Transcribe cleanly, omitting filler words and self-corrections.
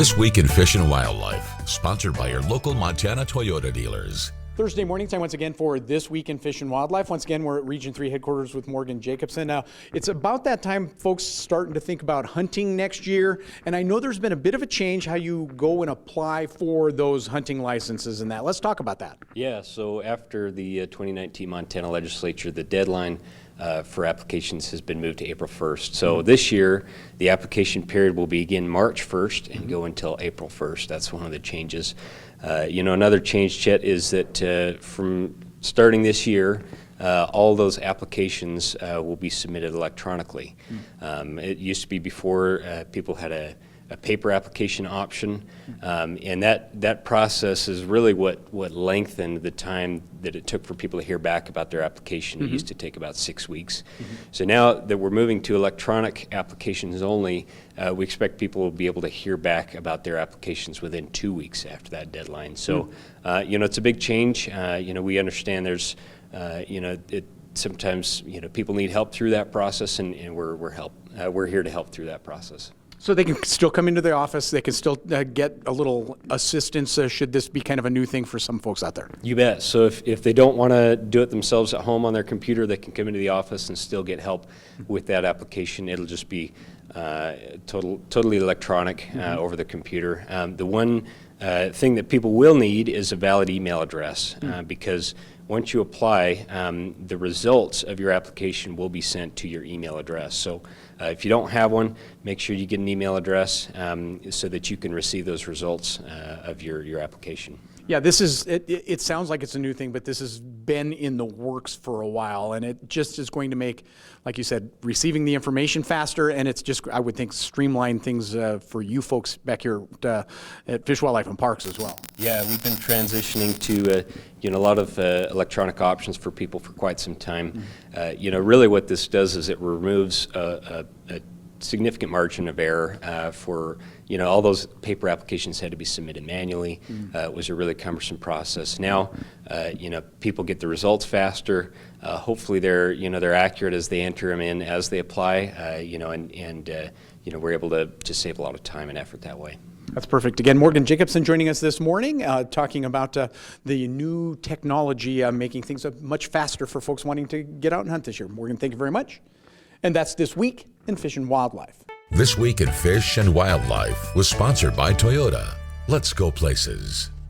This Week in Fish and Wildlife, sponsored by your local Montana Toyota dealers. Thursday morning time once again for This Week in Fish and Wildlife. Once again, we're at Region 3 headquarters with Morgan Jacobson. Now, it's about that time folks starting to think about hunting next year. And I know there's been a bit of a change how you go and apply for those hunting licenses and that. Let's talk about that. Yeah, so after the 2019 Montana legislature, the deadline for applications has been moved to April 1st. So this year, the application period will begin March 1st and go until April 1st. That's one of the changes. Another change, Chet, is that from starting this year, all those applications will be submitted electronically. It used to be before people had a paper application option, and that process is really what lengthened the time that it took for people to hear back about their application. It used to take about 6 weeks. So now that we're moving to electronic applications only, we expect people will be able to hear back about their applications within 2 weeks after that deadline. So, it's a big change. We understand there's, sometimes, people need help through that process, and we're here to help through that process. So they can still come into the office. They can still get a little assistance should this be kind of a new thing for some folks out there. You bet. So if they don't want to do it themselves at home on their computer, they can come into the office and still get help with that application. It'll just be totally electronic over the computer. The one thing that people will need is a valid email address because once you apply, the results of your application will be sent to your email address. So if you don't have one, make sure you get an email address so that you can receive those results of your application. Yeah, this is, it sounds like it's a new thing, but this has been in the works for a while, and it just is going to make, like you said, receiving the information faster, and it's just, I would think, streamline things for you folks back here at Fish, Wildlife, and Parks as well. Yeah, we've been transitioning to a lot of electronic options for people for quite some time. Really what this does is it removes a significant margin of error for all those paper applications had to be submitted manually. It was a really cumbersome process. Now people get the results faster. Hopefully they're accurate as they enter them in as they apply. We're able to save a lot of time and effort that way. That's perfect. Again, Morgan Jacobson joining us this morning, talking about the new technology making things much faster for folks wanting to get out and hunt this year. Morgan, thank you very much. And that's This Week in Fish and Wildlife. This Week in Fish and Wildlife was sponsored by Toyota. Let's go places.